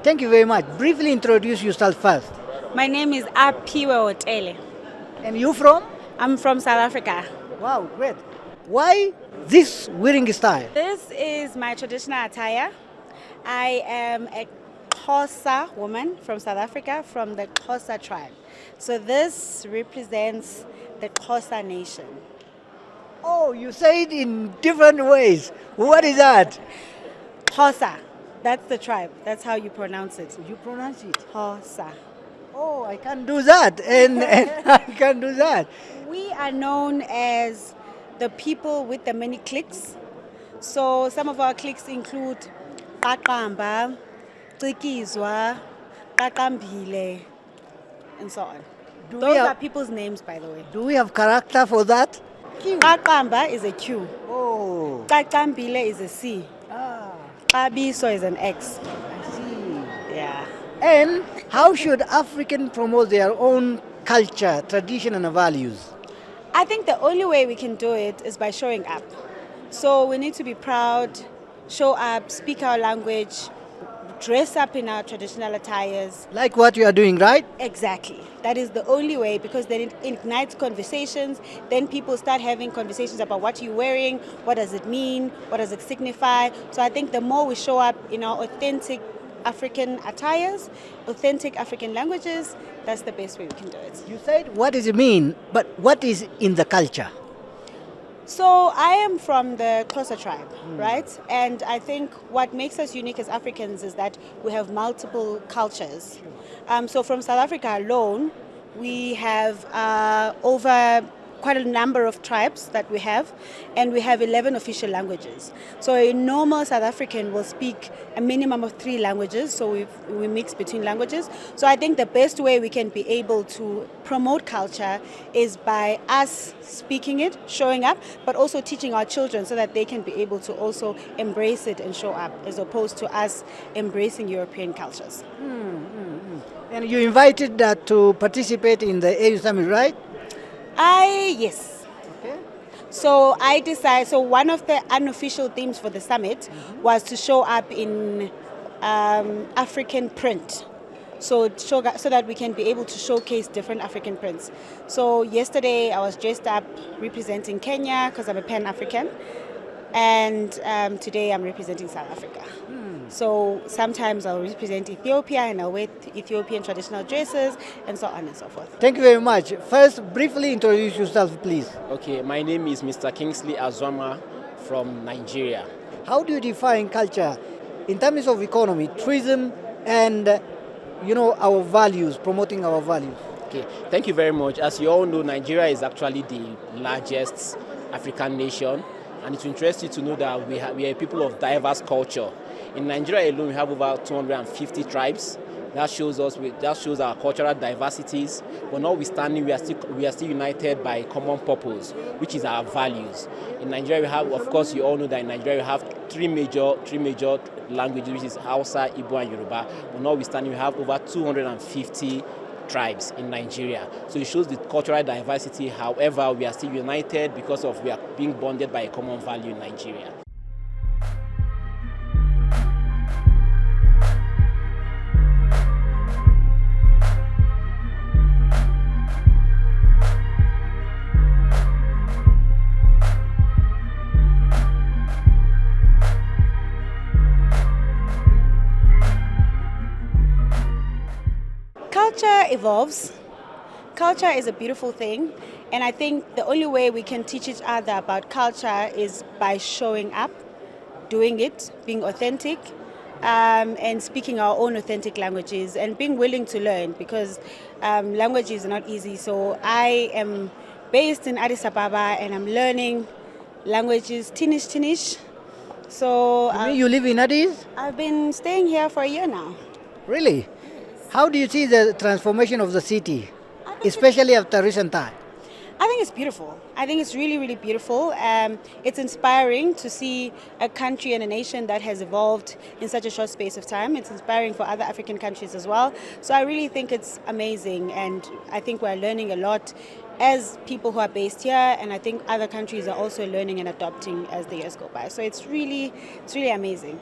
Thank you very much. Briefly introduce yourself first. My name is Apiwe Otele. And you from? I'm from South Africa. Wow, great. Why this wearing style? This is my traditional attire. I am a Xhosa woman from South Africa, from the Xhosa tribe. So this represents the Xhosa nation. Oh, you say it in different ways. What is that? Xhosa, that's the tribe. That's how you pronounce it. You pronounce it. Xhosa. Oh, I can do that. And I can do that. We are known as the people with the many cliques. So some of our cliques include Qaqamba, Cikizwa, Qaqambile, and so on. Those are people's names, by the way. Do we have character for that? Qaqamba is a Q. Oh. Qaqambile is a C. Ah, Qabiso is an X. I see. Yeah. And how should Africans promote their own culture, tradition, and values? I think the only way we can do it is by showing up. So we need to be proud, show up, speak our language, dress up in our traditional attires. Like what you are doing, right? Exactly. That is the only way, because then it ignites conversations. Then people start having conversations about what you're wearing, what does it mean, what does it signify. So I think the more we show up in our authentic African attires, authentic African languages, that's the best way we can do it. You said what does it mean, but what is in the culture? So I am from the Xhosa tribe, right? And I think what makes us unique as Africans is that we have multiple cultures. So from South Africa alone, we have over quite a number of tribes that we have, and we have 11 official languages. So a normal South African will speak a minimum of 3 languages, so we mix between languages. So I think the best way we can be able to promote culture is by us speaking it, showing up, but also teaching our children so that they can be able to also embrace it and show up, as opposed to us embracing European cultures. And you invited that to participate in the AU Summit, right? Yes. Okay. So I decided, so one of the unofficial themes for the summit was to show up in African print. So that we can be able to showcase different African prints. So yesterday I was dressed up representing Kenya because I'm a Pan-African. And today I'm representing South Africa. So sometimes I'll represent Ethiopia and I'll wear Ethiopian traditional dresses and so on and so forth. Thank you very much. First, briefly introduce yourself, please. Okay, my name is Mr. Kingsley Azwama from Nigeria. How do you define culture in terms of economy, tourism, and our values, promoting our values? Okay, thank you very much. As you all know, Nigeria is actually the largest African nation, and it will interest you to know that we are a people of diverse culture. In Nigeria alone, we have over 250 tribes. That shows our cultural diversities. But notwithstanding, we are still united by a common purpose, which is our values. In Nigeria, we have, of course, you all know that in Nigeria we have three major languages, which is Hausa, Igbo, and Yoruba. But notwithstanding, we have over 250 tribes in Nigeria. So it shows the cultural diversity. However, we are still united because we are being bonded by a common value in Nigeria. Culture evolves. Culture is a beautiful thing, and I think the only way we can teach each other about culture is by showing up, doing it, being authentic, and speaking our own authentic languages and being willing to learn, because languages are not easy. So I am based in Addis Ababa and I'm learning languages, Tinish. So You live in Addis? I've been staying here for a year now. Really? How do you see the transformation of the city, especially after recent time? I think it's beautiful. I think it's really, really beautiful. It's inspiring to see a country and a nation that has evolved in such a short space of time. It's inspiring for other African countries as well. So I really think it's amazing, and I think we're learning a lot as people who are based here, and I think other countries are also learning and adopting as the years go by. So it's really amazing.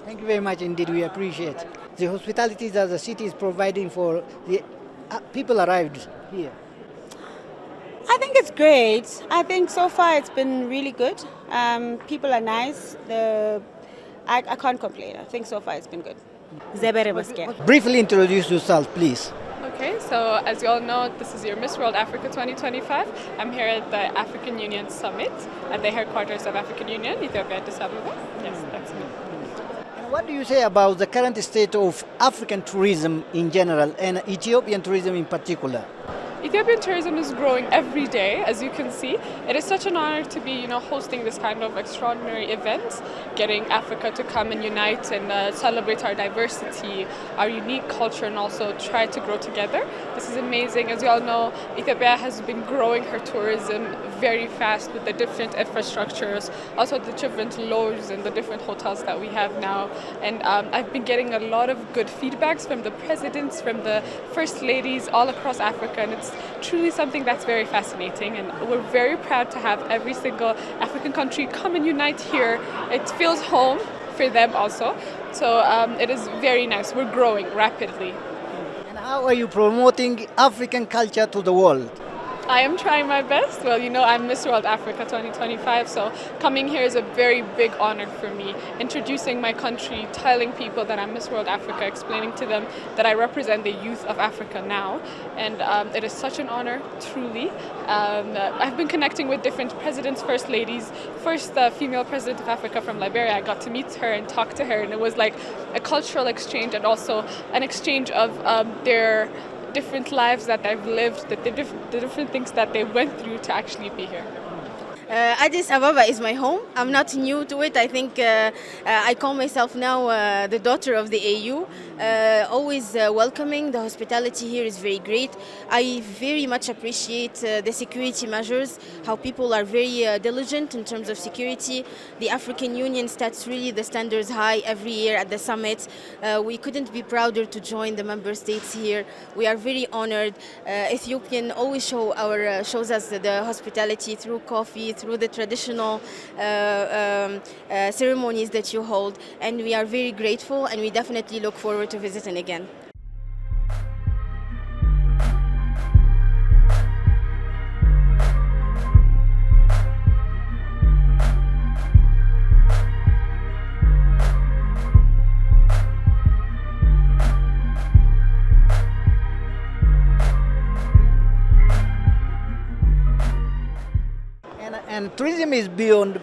Thank you very much indeed. We appreciate it. the hospitality that the city is providing for the people arrived here? I think it's great. I think so far it's been really good. People are nice. I can't complain. I think so far it's been good. Zebere Baske. Briefly introduce yourself, please. Okay, so as you all know, this is your Miss World Africa 2025. I'm here at the African Union Summit at the headquarters of African Union, Ethiopia, Addis Ababa. Yes, that's me. And what do you say about the current state of African tourism in general and Ethiopian tourism in particular? Ethiopian tourism is growing every day, as you can see. It is such an honor to be, hosting this kind of extraordinary event, getting Africa to come and unite and celebrate our diversity, our unique culture, and also try to grow together. This is amazing. As you all know, Ethiopia has been growing her tourism very fast with the different infrastructures, also the different lodges and the different hotels that we have now. And I've been getting a lot of good feedbacks from the presidents, from the first ladies all across Africa, and it's truly something that's very fascinating, and we're very proud to have every single African country come and unite here. It feels home for them also, so it is very nice. We're growing rapidly. And how are you promoting African culture to the world? I am trying my best. Well, I'm Miss World Africa 2025, so coming here is a very big honor for me. Introducing my country, telling people that I'm Miss World Africa, explaining to them that I represent the youth of Africa now, and it is such an honor, truly. I've been connecting with different presidents, first ladies. First female president of Africa from Liberia, I got to meet her and talk to her, and it was like a cultural exchange and also an exchange of their different lives that they've lived, the different things that they went through to actually be here. Addis Ababa is my home. I'm not new to it. I think I call myself now the daughter of the AU. Always welcoming. The hospitality here is very great. I very much appreciate the security measures, how people are very diligent in terms of security. The African Union sets really the standards high every year at the summit. We couldn't be prouder to join the member states here. We are very honored. Ethiopian always shows us the hospitality through coffee, through the traditional ceremonies that you hold, and we are very grateful, and we definitely look forward to visiting again. And tourism is beyond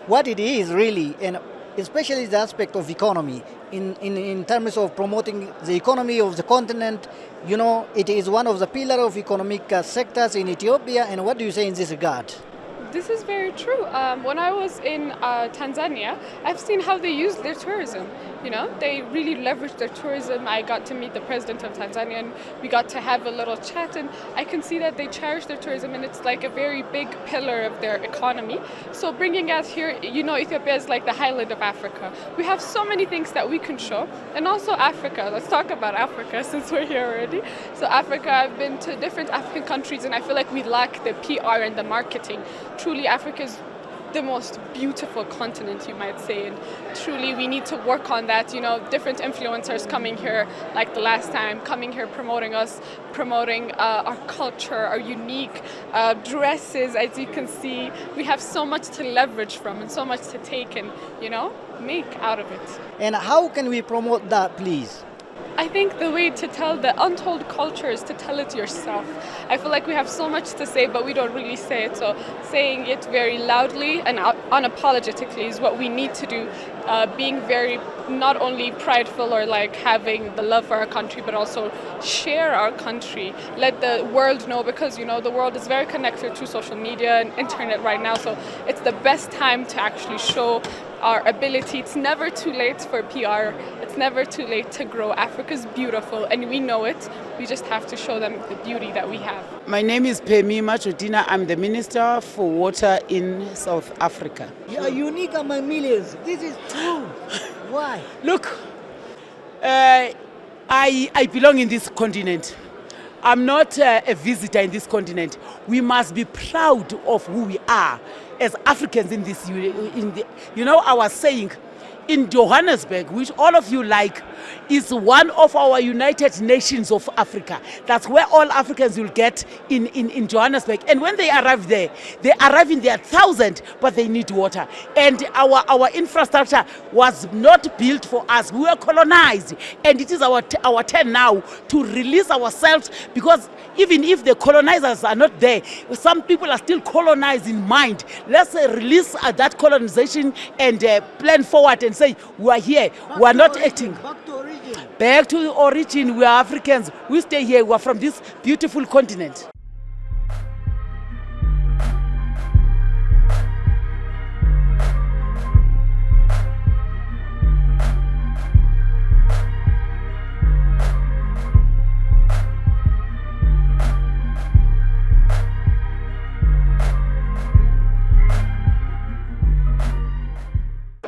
what it is really, and especially the aspect of economy in terms of promoting the economy of the continent. It is one of the pillars of economic sectors in Ethiopia. And what do you say in this regard? This is very true. When I was in Tanzania, I've seen how they use their tourism. They really leverage their tourism. I got to meet the president of Tanzania, and we got to have a little chat, and I can see that they cherish their tourism, and it's like a very big pillar of their economy. So bringing us here, Ethiopia is like the highland of Africa. We have so many things that we can show, and also Africa. Let's talk about Africa since we're here already. So Africa, I've been to different African countries, and I feel like we lack the PR and the marketing. Truly, Africa is the most beautiful continent, you might say, and truly we need to work on that. Different influencers coming here, like the last time, coming here promoting us, promoting our culture, our unique dresses. As you can see, we have so much to leverage from and so much to take and make out of it. And how can we promote that, please? I think the way to tell the untold culture is to tell it yourself. I feel like we have so much to say, but we don't really say it. So saying it very loudly and unapologetically is what we need to do. Being very not only prideful or like having the love for our country, but also share our country. Let the world know, because the world is very connected to social media and internet right now. So it's the best time to actually show our ability. It's never too late for PR. It's never too late to grow. Africa's beautiful, and we know it. We just have to show them the beauty that we have. My name is Pemi Machotina. I'm the Minister for Water in South Africa. You are unique among millions. This is true. Why? Look, I belong in this continent. I'm not a visitor in this continent. We must be proud of who we are as Africans in this. Our saying, in Johannesburg, which all of you like, is one of our United Nations of Africa. That's where all Africans will get in Johannesburg. And when they arrive there, they arrive in their 1,000, but they need water. And our infrastructure was not built for us. We were colonized. And it is our turn now to release ourselves, because even if the colonizers are not there, some people are still colonized in mind. Let's release that colonization and plan forward and say, we are here, we are not acting. Back to the origin, we are Africans. We stay here, we are from this beautiful continent.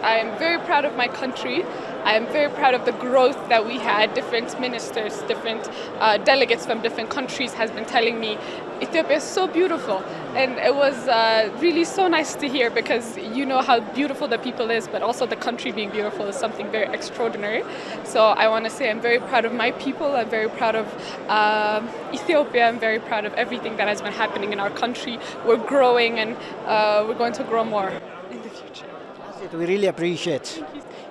I am very proud of my country. I am very proud of the growth that we had. Different ministers, different delegates from different countries has been telling me Ethiopia is so beautiful. And it was really so nice to hear, because you know how beautiful the people is, but also the country being beautiful is something very extraordinary. So I want to say I'm very proud of my people. I'm very proud of Ethiopia. I'm very proud of everything that has been happening in our country. We're growing, and we're going to grow more in the future. We really appreciate.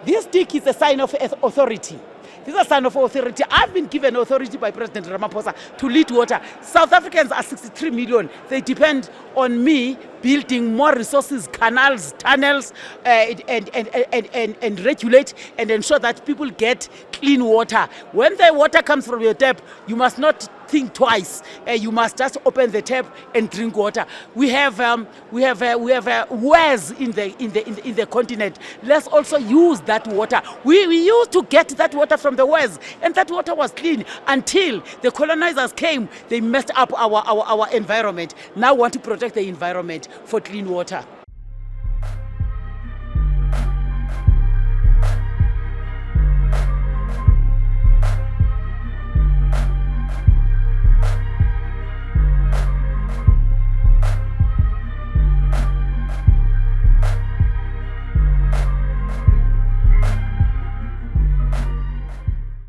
This stick is a sign of authority. This is a sign of authority. I've been given authority by President Ramaphosa to lead water. South Africans are 63 million. They depend on me building more resources, canals, tunnels, and regulate and ensure that people get clean water. When the water comes from your tap, you must not think twice. You must just open the tap and drink water. We have wells in the continent. Let's also use that water. We used to get that water from the wells, and that water was clean until the colonizers came. They messed up our environment. Now want to protect the environment for clean water.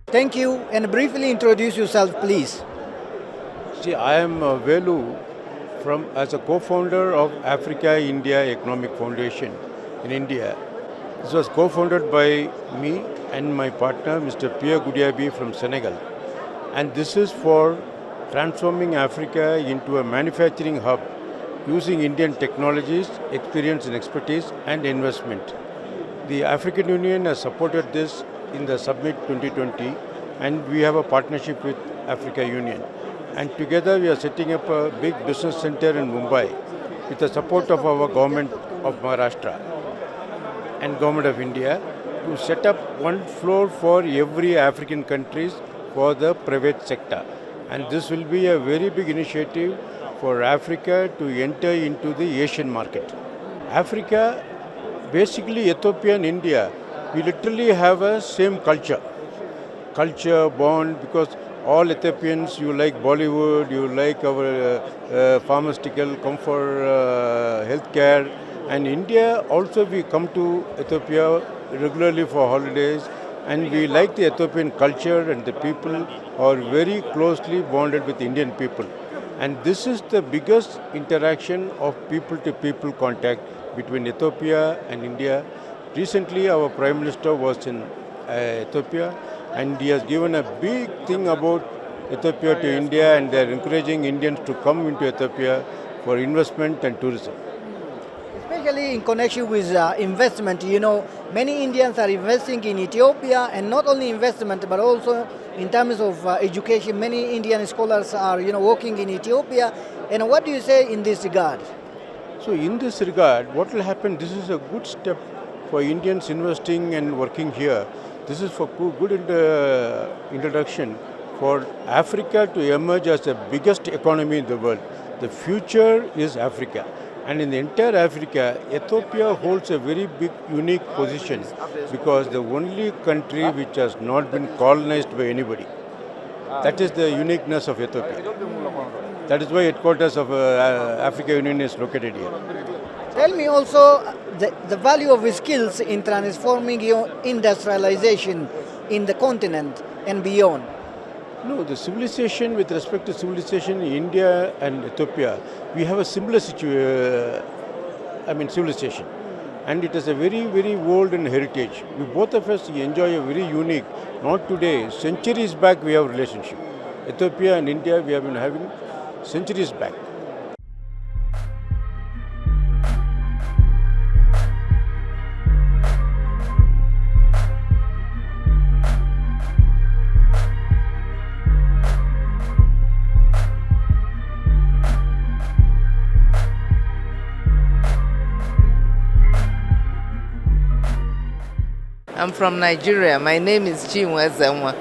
Thank you, and briefly introduce yourself, please. See, I am Velu as a co-founder of Africa India Economic Foundation in India. This was co-founded by me and my partner, Mr. Pierre Goudiaby from Senegal. And this is for transforming Africa into a manufacturing hub using Indian technologies, experience and expertise and investment. The African Union has supported this in the Summit 2020, and we have a partnership with Africa Union. And together we are setting up a big business center in Mumbai with the support of our government of Maharashtra and government of India to set up one floor for every African countries for the private sector. And this will be a very big initiative for Africa to enter into the Asian market. Africa, basically Ethiopia and India, we literally have a same culture bond, because all Ethiopians, you like Bollywood, you like our pharmaceutical comfort, healthcare, and India also we come to Ethiopia regularly for holidays, and we like the Ethiopian culture, and the people are very closely bonded with Indian people. And this is the biggest interaction of people-to-people contact between Ethiopia and India. Recently, our Prime Minister was in Ethiopia, and he has given a big thing about Ethiopia to India, and they are encouraging Indians to come into Ethiopia for investment and tourism. Especially in connection with investment, many Indians are investing in Ethiopia, and not only investment, but also in terms of education. Many Indian scholars are, working in Ethiopia. And what do you say in this regard? So in this regard, what will happen, this is a good step for Indians investing and working here. This is for good introduction for Africa to emerge as the biggest economy in the world. The future is Africa. And in the entire Africa, Ethiopia holds a very big, unique position, because the only country which has not been colonized by anybody. That is the uniqueness of Ethiopia. That is why headquarters of Africa Union is located here. Tell me also the value of skills in transforming your industrialization in the continent and beyond. No, the civilization, with respect to civilization in India and Ethiopia, we have a similar civilization. And it is a very, very old and heritage. We both of us enjoy a very unique, not today, centuries back we have relationship. Ethiopia and India, we have been having centuries back. I'm from Nigeria. My name is Chinwe Zenwa.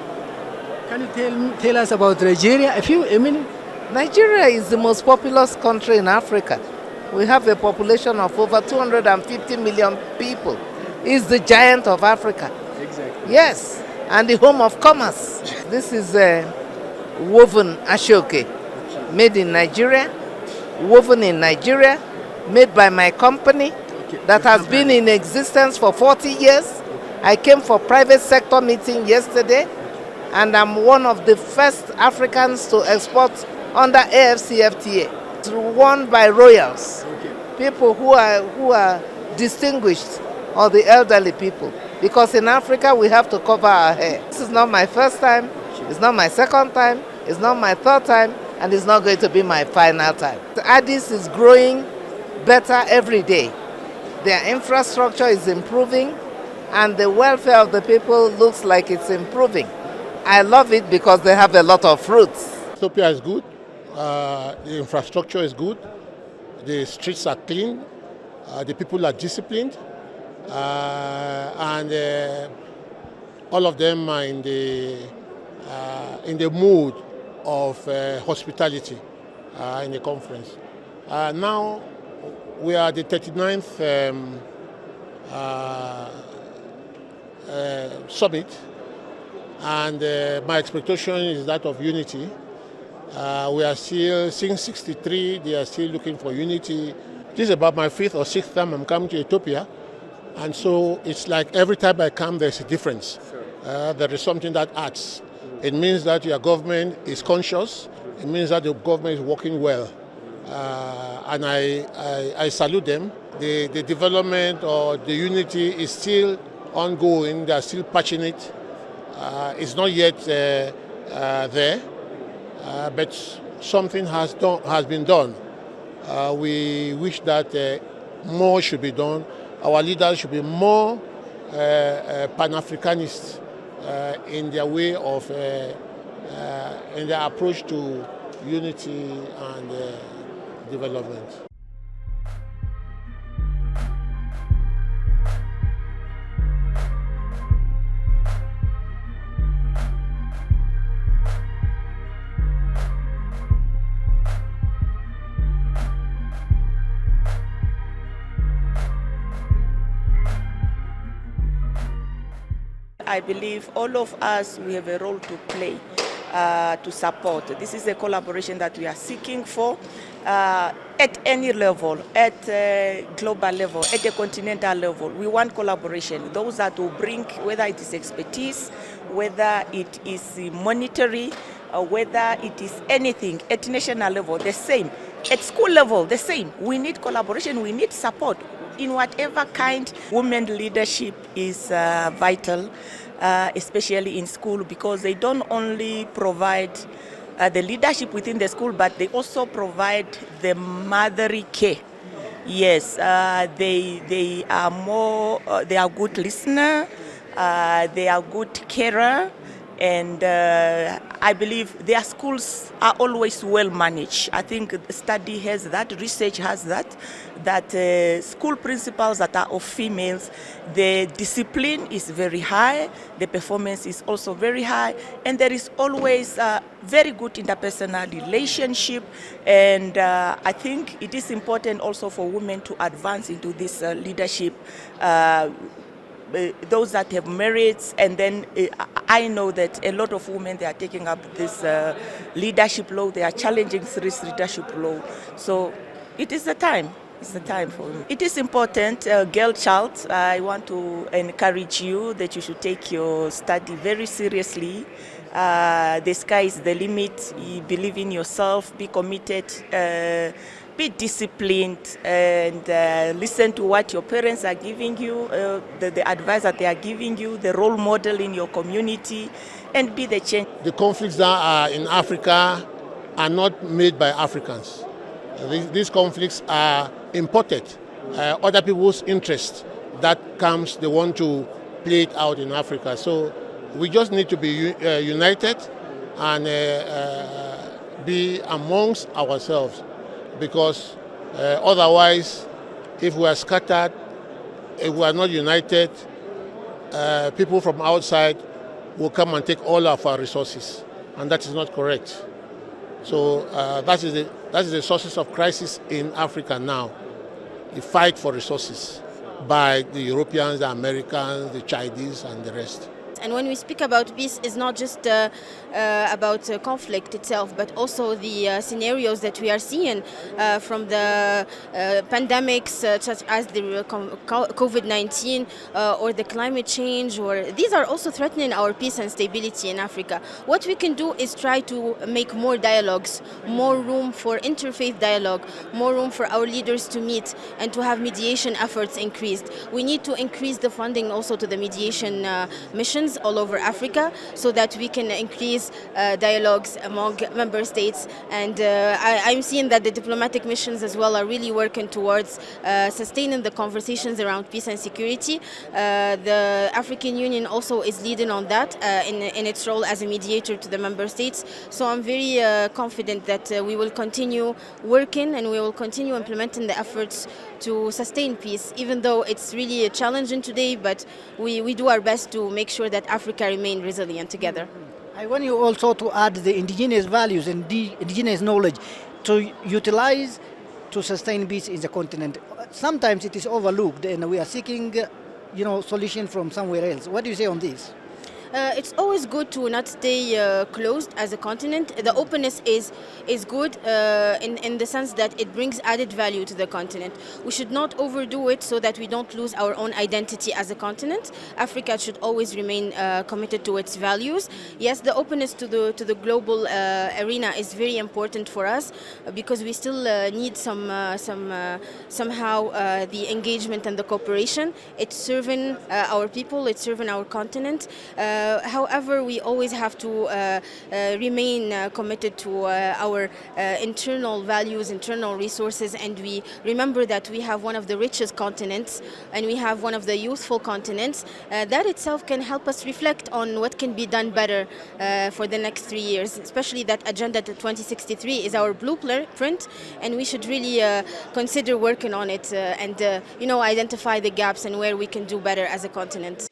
Can you tell us about Nigeria? A minute. Nigeria is the most populous country in Africa. We have a population of over 250 million people. It's the giant of Africa. Exactly. Yes, and the home of commerce. This is woven ashoke, made in Nigeria, woven in Nigeria, made by my company that has been in existence for 40 years. I came for private sector meeting yesterday, and I'm one of the first Africans to export under AFCFTA. It's won by royals, people who are distinguished, or the elderly people. Because in Africa we have to cover our hair. This is not my first time, it's not my second time, it's not my third time, and it's not going to be my final time. Addis is growing better every day. Their infrastructure is improving, and the welfare of the people looks like it's improving. I love it because they have a lot of fruits. Ethiopia is good, the infrastructure is good, the streets are clean, the people are disciplined, and all of them are in the mood of hospitality in the conference. Now we are the 39th summit, and my expectation is that of unity. We are still, since 63, they are still looking for unity. This is about my 5th or 6th time I'm coming to Ethiopia, and so it's like every time I come there's a difference. There is something that adds. It means that your government is conscious, it means that the government is working well, and I salute them. The development or the unity is still ongoing, they are still patching it. It's not yet there, but something has been done. We wish that more should be done. Our leaders should be more Pan-Africanist in their way of, in their approach to unity and development. I believe all of us, we have a role to play to support. This is a collaboration that we are seeking for at any level, at a global level, at a continental level. We want collaboration. Those that will bring, whether it is expertise, whether it is monetary, or whether it is anything, at national level, the same. At school level, the same. We need collaboration, we need support. In whatever kind, women leadership is vital, especially in school, because they don't only provide the leadership within the school, but they also provide the motherly care. Yes, they are more, they are good listener, they are good carer, and I believe their schools are always well managed. I think the study has that, research has that school principals that are of females, the discipline is very high, the performance is also very high, and there is always a very good interpersonal relationship, and I think it is important also for women to advance into this leadership. Those that have merits, and then I know that a lot of women, they are taking up this leadership role, they are challenging this leadership role. So it is the time. It's the time for me. It is important, girl child. I want to encourage you that you should take your study very seriously. The sky is the limit. You believe in yourself, be committed, be disciplined, and listen to what your parents are giving you, the advice that they are giving you, the role model in your community, and be the change. The conflicts that are in Africa are not made by Africans. These conflicts are imported. Other people's interest that comes, they want to play it out in Africa. So we just need to be united and be amongst ourselves, because otherwise, if we are scattered, if we are not united, people from outside will come and take all of our resources, and that is not correct. So that is the sources of crisis in Africa now. The fight for resources by the Europeans, the Americans, the Chinese, and the rest. And when we speak about peace, it's not just about conflict itself, but also the scenarios that we are seeing from the pandemics, such as the COVID-19 or the climate change. Or these are also threatening our peace and stability in Africa. What we can do is try to make more dialogues, more room for interfaith dialogue, more room for our leaders to meet and to have mediation efforts increased. We need to increase the funding also to the mediation missions all over Africa, so that we can increase dialogues among member states. And I'm seeing that the diplomatic missions as well are really working towards sustaining the conversations around peace and security. The African Union also is leading on that in its role as a mediator to the member states. So I'm very confident that we will continue working and we will continue implementing the efforts to sustain peace, even though it's really challenging today, but we do our best to make sure that Africa remain resilient together. I want you also to add the indigenous values and the indigenous knowledge to utilize to sustain peace in the continent. Sometimes it is overlooked and we are seeking solution from somewhere else. What do you say on this? It's always good to not stay closed as a continent. The openness is good in the sense that it brings added value to the continent. We should not overdo it so that we don't lose our own identity as a continent. Africa should always remain committed to its values. Yes, the openness to the global arena is very important for us because we still need somehow the engagement and the cooperation. It's serving our people. It's serving our continent. However, we always have to remain committed to our internal values, internal resources, and we remember that we have one of the richest continents and we have one of the youthful continents. That itself can help us reflect on what can be done better for the next 3 years, especially that Agenda 2063 is our blueprint, and we should really consider working on it and identify the gaps and where we can do better as a continent.